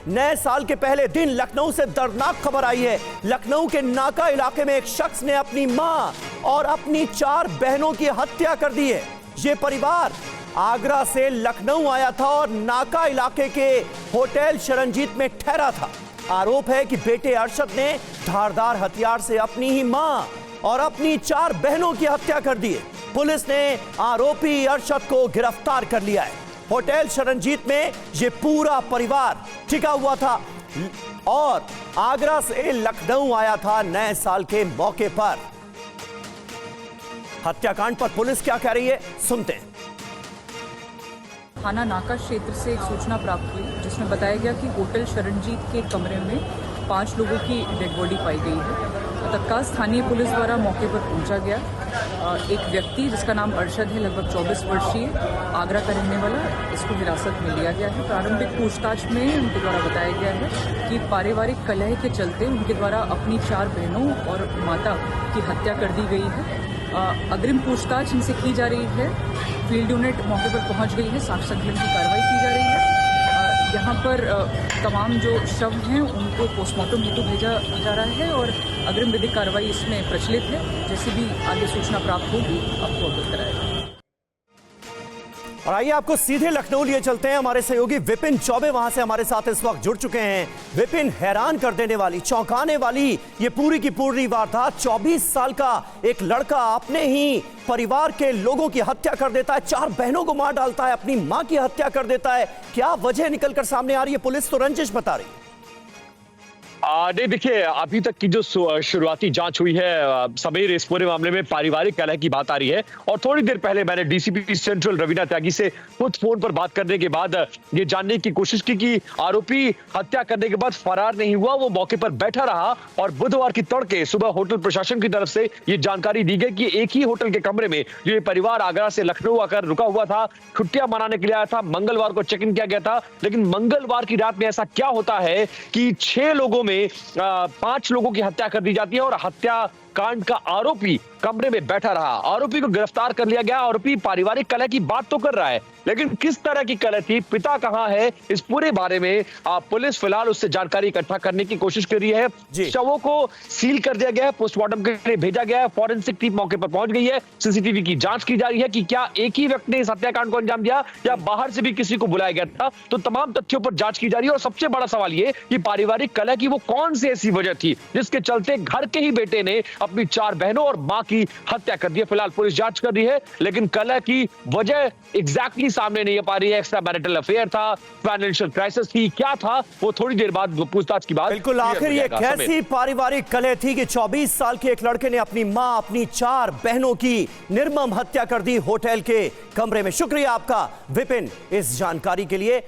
नए साल के पहले दिन लखनऊ से दर्दनाक खबर आई है। लखनऊ के नाका इलाके में एक शख्स ने अपनी मां और अपनी 4 बहनों की हत्या कर दी है। यह परिवार आगरा से लखनऊ आया था और नाका इलाके के होटल शरणजीत में ठहरा था। आरोप है कि बेटे अरशद ने धारदार हथियार से अपनी ही मां और अपनी 4 बहनों की हत्या कर दी है। पुलिस ने आरोपी अरशद को गिरफ्तार कर लिया है। होटल शरणजीत में यह पूरा परिवार टिका हुआ था और आगरा से लखनऊ आया था नए साल के मौके पर। हत्याकांड पर पुलिस क्या कह रही है, सुनते हैं। थाना नाका क्षेत्र से एक सूचना प्राप्त हुई जिसमें बताया गया कि होटल शरणजीत के कमरे में 5 लोगों की डेड बॉडी पाई गई है। तत्काल स्थानीय पुलिस द्वारा मौके पर पहुंचा गया। एक व्यक्ति जिसका नाम अरशद है, लगभग 24 वर्षीय, आगरा का रहने वाला, इसको हिरासत में लिया गया है। प्रारंभिक पूछताछ में उनके द्वारा बताया गया है कि पारिवारिक कलह के चलते उनके द्वारा अपनी 4 बहनों और माता की हत्या कर दी गई है। अग्रिम पूछताछ इनसे की जा रही है। फील्ड यूनिट मौके पर पहुंच गई है, साक्ष्य संकलन की कार्रवाई की जा रही है। यहाँ पर तमाम जो शव हैं उनको पोस्टमार्टम हेतु भेजा जा रहा है और अग्रिम विधिक कार्रवाई इसमें प्रचलित है। जैसे भी आगे सूचना प्राप्त होगी आपको अवगत कराएगा। और आइए आपको सीधे लखनऊ लिए चलते हैं। हमारे सहयोगी विपिन चौबे वहां से हमारे साथ इस वक्त जुड़ चुके हैं। विपिन, हैरान कर देने वाली, चौंकाने वाली ये पूरी की पूरी वारदात। 24 साल का एक लड़का अपने ही परिवार के लोगों की हत्या कर देता है, 4 बहनों को मार डालता है, अपनी मां की हत्या कर देता है। क्या वजह निकलकर सामने आ रही है? पुलिस तो रंजिश बता रही है। नहीं, देखिए, अभी तक की जो शुरुआती जांच हुई है समीर, इस पूरे मामले में पारिवारिक कलह की बात आ रही है। और थोड़ी देर पहले मैंने डीसीपी सेंट्रल रवीना त्यागी से खुद फोन पर बात करने के बाद ये जानने की कोशिश की कि आरोपी हत्या करने के बाद फरार नहीं हुआ, वो मौके पर बैठा रहा। और बुधवार की तड़के सुबह होटल प्रशासन की तरफ से ये जानकारी दी गई कि एक ही होटल के कमरे में जो ये परिवार आगरा से लखनऊ आकर रुका हुआ था, छुट्टियां मनाने के लिए आया था। मंगलवार को चेक इन किया गया था, लेकिन मंगलवार की रात में ऐसा क्या होता है कि 6 लोगों में 5 लोगों की हत्या कर दी जाती है और हत्या कांड का आरोपी कमरे में बैठा रहा। आरोपी को गिरफ्तार कर लिया गया। आरोपी पारिवारिक कलह की बात तो कर रहा है, लेकिन किस तरह की कलह थी, पिता कहां है, इस पूरे बारे में पुलिस फिलहाल उससे जानकारी इकट्ठा करने की कोशिश कर रही है। शवों को सील कर दिया गया है, पोस्टमार्टम के लिए भेजा गया है। फॉरेंसिक टीम मौके पर पहुंच गई है। सीसीटीवी की जांच की जा रही है कि क्या एक ही व्यक्ति ने इस हत्याकांड को अंजाम दिया या बाहर से भी किसी को बुलाया गया था। तो तमाम तथ्यों पर जांच की जा रही है। और सबसे बड़ा सवाल ये कि पारिवारिक कलह की वो कौन सी ऐसी वजह थी जिसके चलते घर के ही बेटे ने अपनी 4 बहनों और मां की हत्या कर दी है। फिलहाल पुलिस जांच कर रही है, लेकिन कलह की वजह एग्जैक्टली सामने नहीं आ पा रही है। एक्स्ट्रा मैरिटल अफेयर था, फाइनेंशियल क्राइसिस थी, क्या था, वो थोड़ी देर बाद पूछताछ की बात। बिल्कुल, आखिर ये कैसी पारिवारिक कलह थी कि 24 साल के एक लड़के ने अपनी मां, अपनी 4 बहनों की निर्मम हत्या कर दी होटल के कमरे में। शुक्रिया आपका विपिन इस जानकारी के लिए।